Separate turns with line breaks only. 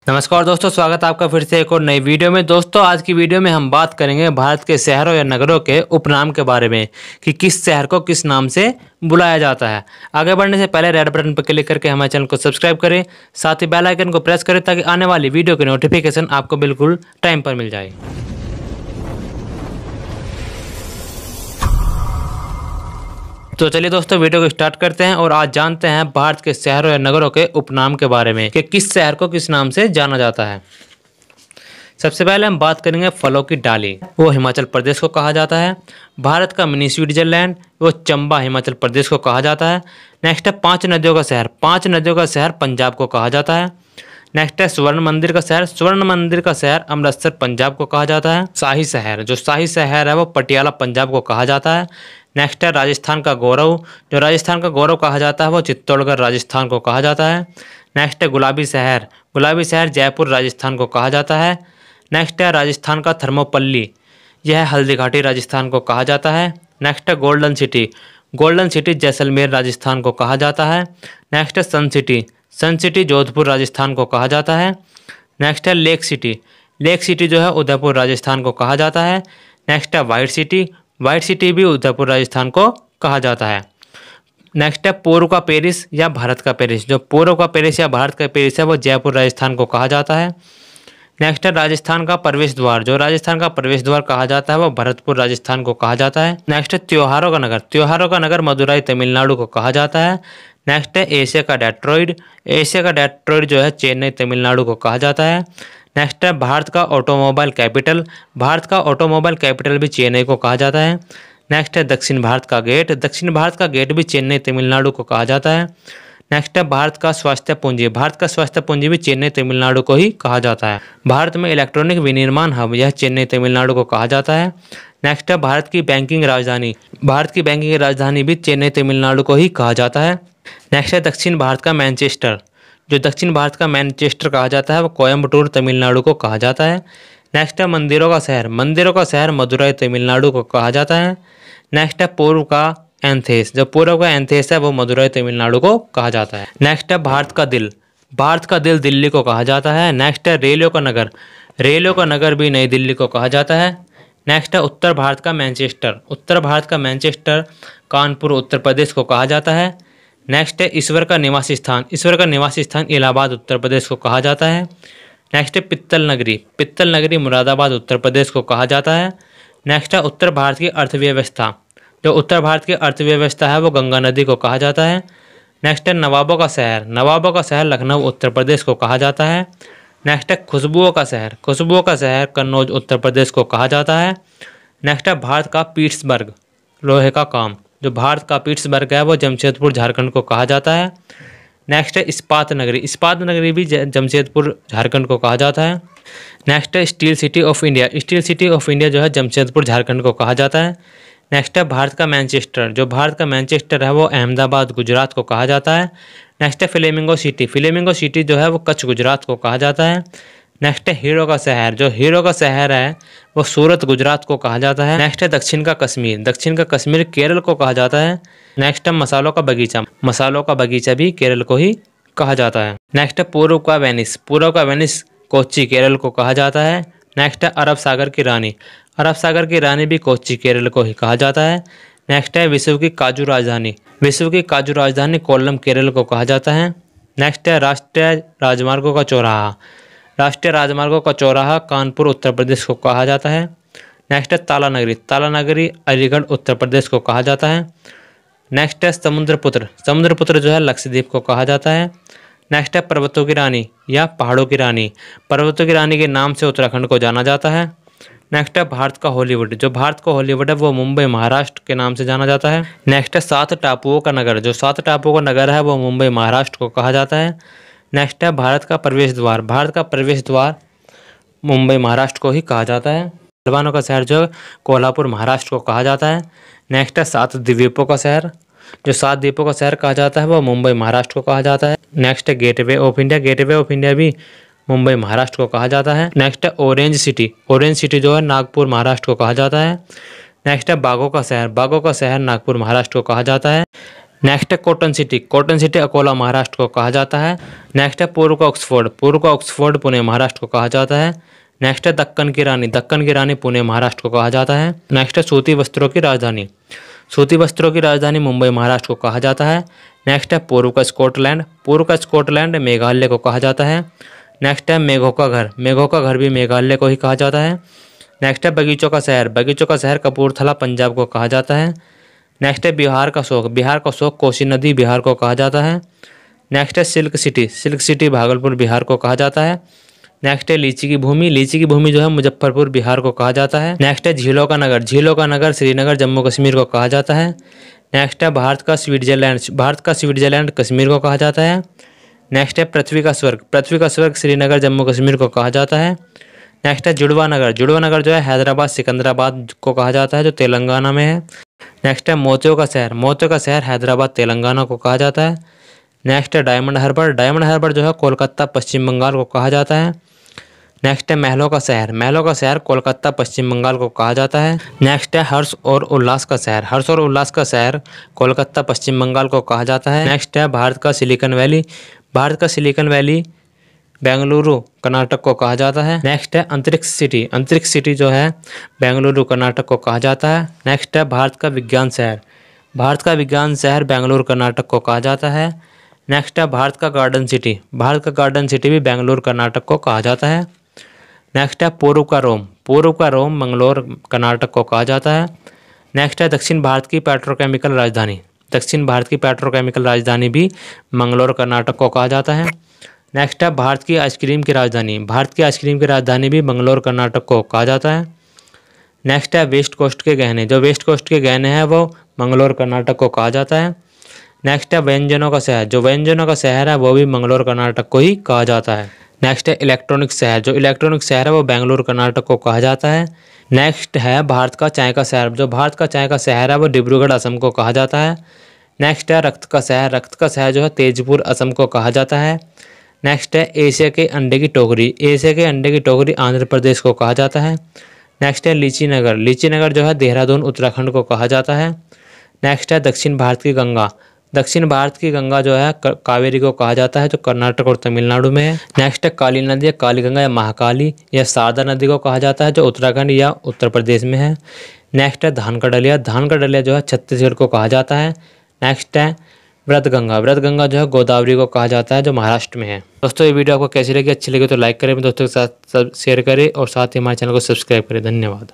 नमस्कार दोस्तों, स्वागत है आपका फिर से एक और नई वीडियो में। दोस्तों आज की वीडियो में हम बात करेंगे भारत के शहरों या नगरों के उपनाम के बारे में कि किस शहर को किस नाम से बुलाया जाता है। आगे बढ़ने से पहले रेड बटन पर क्लिक करके हमारे चैनल को सब्सक्राइब करें, साथ ही बेल आइकन को प्रेस करें ताकि आने वाली वीडियो की नोटिफिकेशन आपको बिल्कुल टाइम पर मिल जाए। तो चलिए दोस्तों वीडियो को स्टार्ट करते हैं और आज जानते हैं भारत के शहरों या नगरों के उपनाम के बारे में कि किस शहर को किस नाम से जाना जाता है। सबसे पहले हम बात करेंगे फलों की डाली, वो हिमाचल प्रदेश को कहा जाता है। भारत का मिनी स्विट्जरलैंड, वो चंबा हिमाचल प्रदेश को कहा जाता है। नेक्स्ट है पांच नदियों का शहर, पांच नदियों का शहर पंजाब को कहा जाता है। नेक्स्ट है स्वर्ण मंदिर का शहर, स्वर्ण मंदिर का शहर अमृतसर पंजाब को कहा जाता है। शाही शहर, जो शाही शहर है वो पटियाला पंजाब को कहा जाता है। नेक्स्ट है राजस्थान का गौरव, जो राजस्थान का गौरव कहा जाता है वो चित्तौड़गढ़ राजस्थान को कहा जाता है। नेक्स्ट है गुलाबी शहर, गुलाबी शहर जयपुर राजस्थान को कहा जाता है। नेक्स्ट है राजस्थान का थर्मोपल्ली, यह हल्दी घाटी राजस्थान को कहा जाता है। नेक्स्ट है golden city, golden city Jaisalmer Rajasthan को कहा जाता है। नेक्स्ट है सन सिटी, सन सिटी जोधपुर राजस्थान को कहा जाता है। नेक्स्ट है लेक सिटी, लेक सिटी जो है उदयपुर राजस्थान को कहा जाता है। नेक्स्ट है वाइट सिटी, वाइट सिटी भी उदयपुर राजस्थान को कहा जाता है। नेक्स्ट है पूर्व का पेरिस या भारत का पेरिस, जो पूर्व का पेरिस या भारत का पेरिस है वो जयपुर राजस्थान को कहा जाता है। नेक्स्ट है राजस्थान का प्रवेश द्वार, जो राजस्थान का प्रवेश द्वार कहा जाता है वो भरतपुर राजस्थान को कहा जाता है। नेक्स्ट है त्योहारों का नगर, त्योहारों का नगर मदुराई तमिलनाडु को कहा जाता है। नेक्स्ट है एशिया का डेट्रॉइड, एशिया का डेट्रॉइड जो है चेन्नई तमिलनाडु को कहा जाता है। नेक्स्ट है भारत का ऑटोमोबाइल कैपिटल, भारत का ऑटोमोबाइल कैपिटल भी चेन्नई को कहा जाता है। नेक्स्ट है दक्षिण भारत का गेट, दक्षिण भारत का गेट भी चेन्नई तमिलनाडु को कहा जाता है। नेक्स्ट है भारत का स्वास्थ्य पूंजी, भारत का स्वास्थ्य पूंजी भी चेन्नई तमिलनाडु को ही कहा जाता है। भारत में इलेक्ट्रॉनिक विनिर्माण हब, यह चेन्नई तमिलनाडु को कहा जाता है। नेक्स्ट है भारत की बैंकिंग राजधानी, भारत की बैंकिंग राजधानी भी चेन्नई तमिलनाडु को ही कहा जाता है। नेक्स्ट है दक्षिण भारत का मैनचेस्टर, जो दक्षिण भारत का मैनचेस्टर कहा जाता है वो कोयम्बटूर तमिलनाडु को कहा जाता है। नेक्स्ट है मंदिरों का शहर, मंदिरों का शहर मदुराई तमिलनाडु को कहा जाता है। नेक्स्ट है पूर्व का एंथेस, जो पूर्व का एंथेस है वो मदुराई तमिलनाडु को कहा जाता है। नेक्स्ट है भारत का दिल, भारत का दिल दिल्ली को कहा जाता है। नेक्स्ट है रेलवे का नगर, रेलवे का नगर भी नई दिल्ली को कहा जाता है। नेक्स्ट है उत्तर भारत का मैनचेस्टर, उत्तर भारत का मैनचेस्टर कानपुर उत्तर प्रदेश को कहा जाता है। नेक्स्ट है ईश्वर का निवासी स्थान, ईश्वर का निवासी स्थान इलाहाबाद उत्तर प्रदेश को कहा जाता है। नेक्स्ट है पित्तल नगरी, पित्तल नगरी मुरादाबाद उत्तर प्रदेश को कहा जाता है। नेक्स्ट है उत्तर भारत की अर्थव्यवस्था, जो उत्तर भारत की अर्थव्यवस्था है वो गंगा नदी को कहा जाता है। नेक्स्ट है नवाबों का शहर, नवाबों का शहर लखनऊ उत्तर प्रदेश को कहा जाता है। नेक्स्ट है खुशबुओं का शहर, खुशबुओं का शहर कन्नौज उत्तर प्रदेश को कहा जाता है। नेक्स्ट है भारत का पीट्सबर्ग, लोहे का काम, जो भारत का पीट्सबर्ग है वो जमशेदपुर झारखंड को कहा जाता है। नेक्स्ट है इस्पात नगरी, इस्पात नगरी भी जमशेदपुर झारखंड को कहा जाता है। नेक्स्ट है steel city of India, steel city of India जो है जमशेदपुर झारखंड को कहा जाता है। नेक्स्ट है भारत का मैनचेस्टर, जो भारत का मैनचेस्टर है वो अहमदाबाद गुजरात को कहा जाता है। नेक्स्ट है फ्लेमिंगो सिटी, फ्लेमिंगो सिटी जो है वो कच्छ गुजरात को कहा जाता है। नेक्स्ट है हीरो का शहर, जो हीरो का शहर है वो सूरत गुजरात को कहा जाता है। नेक्स्ट है दक्षिण का कश्मीर, दक्षिण का कश्मीर केरल को कहा जाता है। नेक्स्ट है मसालों का बगीचा, मसालों का बगीचा भी केरल को ही कहा जाता है। नेक्स्ट है पूर्व का वेनिस, पूर्व का वेनिस कोच्चि केरल को कहा जाता है। नेक्स्ट है अरब सागर की रानी, अरब सागर की रानी भी कोच्चि केरल को ही कहा जाता है। नेक्स्ट है विश्व की काजू राजधानी, विश्व की काजू राजधानी कोल्लम केरल को कहा जाता है। नेक्स्ट है राष्ट्रीय राजमार्गों का चौराहा, राष्ट्रीय राजमार्गों का चौराहा कानपुर उत्तर प्रदेश को कहा जाता है। नेक्स्ट है ताला नगरी, ताला नगरी अलीगढ़ उत्तर प्रदेश को कहा जाता है। नेक्स्ट है समुद्रपुत्र, समुद्रपुत्र जो है लक्षद्वीप को कहा जाता है। नेक्स्ट है पर्वतों की रानी या पहाड़ों की रानी, पर्वतों की रानी के नाम से उत्तराखंड को जाना जाता है। नेक्स्ट है भारत का हॉलीवुड, जो भारत का हॉलीवुड है वो मुंबई महाराष्ट्र के नाम से जाना जाता है। नेक्स्ट है सात टापुओं का नगर, जो सात टापुओं का नगर है वो मुंबई महाराष्ट्र को कहा जाता है। नेक्स्ट है भारत का प्रवेश द्वार, भारत का प्रवेश द्वार मुंबई महाराष्ट्र को ही कहा जाता है। पहलवानों का शहर जो कोल्हापुर महाराष्ट्र को कहा जाता है। नेक्स्ट है सात द्वीपों का शहर, जो सात द्वीपों का शहर कहा जाता है वो मुंबई महाराष्ट्र को कहा जाता है। नेक्स्ट है gateway of India, gateway of India भी मुंबई महाराष्ट्र को कहा जाता है। नेक्स्ट है ऑरेंज सिटी, ऑरेंज सिटी जो है नागपुर महाराष्ट्र को कहा जाता है। नेक्स्ट है बागों का शहर, बागों का शहर नागपुर महाराष्ट्र को कहा जाता है। नेक्स्ट है cotton city. Cotton city Akola Maharashtra को कहा जाता है। नेक्स्ट है पूर्व का ऑक्सफोर्ड। पूर्व का ऑक्सफोर्ड पुणे महाराष्ट्र को कहा जाता है। नेक्स्ट है दक्कन की रानी। दक्कन की रानी पुणे महाराष्ट्र को कहा जाता है। नेक्स्ट है सूती वस्त्रों की राजधानी। सूती वस्त्रों की राजधानी मुंबई महाराष्ट्र को कहा जाता है। नेक्स्ट है पूर्व का स्कॉटलैंड। पूर्व का स्कॉटलैंड मेघालय को कहा जाता है। नेक्स्ट है मेघों का घर। मेघों का घर भी मेघालय को ही कहा जाता है। नेक्स्ट है बगीचों का शहर। बगीचों का शहर कपूरथला पंजाब को कहा जाता है। नेक्स्ट है बिहार का शोक। बिहार का शोक कोसी नदी बिहार को कहा जाता है। नेक्स्ट है silk city. Silk city Bhagalpur Bihar को कहा जाता है। नेक्स्ट है लीची की भूमि। लीची की भूमि जो है मुजफ्फरपुर बिहार को कहा जाता है। नेक्स्ट है झीलों का नगर। झीलों का नगर श्रीनगर जम्मू कश्मीर को कहा जाता है। नेक्स्ट है भारत का स्विट्जरलैंड। भारत का स्विट्जरलैंड कश्मीर को कहा जाता है। नेक्स्ट है पृथ्वी का स्वर्ग। पृथ्वी का स्वर्ग श्रीनगर जम्मू कश्मीर को कहा जाता है। नेक्स्ट है जुड़वा नगर। जुड़वा नगर जो है हैदराबाद सिकंदराबाद को कहा जाता है जो तेलंगाना में है। नेक्स्ट है मोतियों का शहर। मोतियों का शहर हैदराबाद तेलंगाना को कहा जाता है। नेक्स्ट है डायमंड हार्बर। डायमंड हार्बर जो है कोलकाता पश्चिम बंगाल को कहा जाता है। नेक्स्ट है महलों का शहर। महलों का शहर कोलकाता पश्चिम बंगाल को कहा जाता है। नेक्स्ट है हर्ष और उल्लास का शहर। हर्ष और उल्लास का शहर कोलकाता पश्चिम बंगाल को कहा जाता है। नेक्स्ट है भारत का सिलिकॉन वैली। भारत का सिलिकॉन वैली बेंगलुरु कर्नाटक को कहा जाता है। नेक्स्ट है अंतरिक्ष सिटी। अंतरिक्ष सिटी जो है बेंगलुरु कर्नाटक को कहा जाता है। नेक्स्ट है भारत का विज्ञान शहर। भारत का विज्ञान शहर बेंगलुरु कर्नाटक को कहा जाता है। नेक्स्ट है भारत का गार्डन सिटी। भारत का गार्डन सिटी भी बेंगलुरु कर्नाटक को कहा जाता है। नेक्स्ट है पूर्व का रोम। पूर्व का रोम मंगलोर कर्नाटक को कहा जाता है। नेक्स्ट है दक्षिण भारत की पेट्रोकेमिकल राजधानी। दक्षिण भारत की पेट्रोकेमिकल राजधानी भी मंगलोर कर्नाटक को कहा जाता है। नेक्स्ट है भारत की आइसक्रीम की राजधानी। भारत की आइसक्रीम की राजधानी भी मंगलोर कर्नाटक को कहा जाता है। नेक्स्ट है वेस्ट कोस्ट के गहने। जो वेस्ट कोस्ट के गहने हैं वो मंगलोर कर्नाटक को कहा जाता है। नेक्स्ट है व्यंजनों का शहर। जो व्यंजनों का शहर है वो भी मंगलोर कर्नाटक को ही कहा जाता है। नेक्स्ट है इलेक्ट्रॉनिक शहर। जो इलेक्ट्रॉनिक शहर है वो बेंगलुरु कर्नाटक को कहा जाता है। नेक्स्ट है भारत का चाय का शहर। जो भारत का चाय का शहर है वो डिब्रूगढ़ असम को कहा जाता है। नेक्स्ट है रक्त का शहर। रक्त का शहर जो है तेजपुर असम को कहा जाता है। नेक्स्ट है एशिया के अंडे की टोकरी। एशिया के अंडे की टोकरी आंध्र प्रदेश को कहा जाता है। नेक्स्ट है लीची नगर। लीची नगर जो है देहरादून उत्तराखंड को कहा जाता है। नेक्स्ट है दक्षिण भारत की गंगा। दक्षिण भारत की गंगा जो है कावेरी को कहा जाता है जो कर्नाटक और तमिलनाडु में है। नेक्स्ट है काली नदी या काली गंगा या महाकाली या शारदा नदी को कहा जाता है जो उत्तराखंड या उत्तर प्रदेश में है। नेक्स्ट है धान का डलिया। धान का डलिया जो है छत्तीसगढ़ को कहा जाता है। नेक्स्ट है व्रतगंगा। व्रतगंगा जो है गोदावरी को कहा जाता है जो महाराष्ट्र में है। दोस्तों ये वीडियो आपको कैसी लगी? अच्छी लगी तो लाइक करें, दोस्तों के साथ शेयर करें और साथ ही हमारे चैनल को सब्सक्राइब करें। धन्यवाद।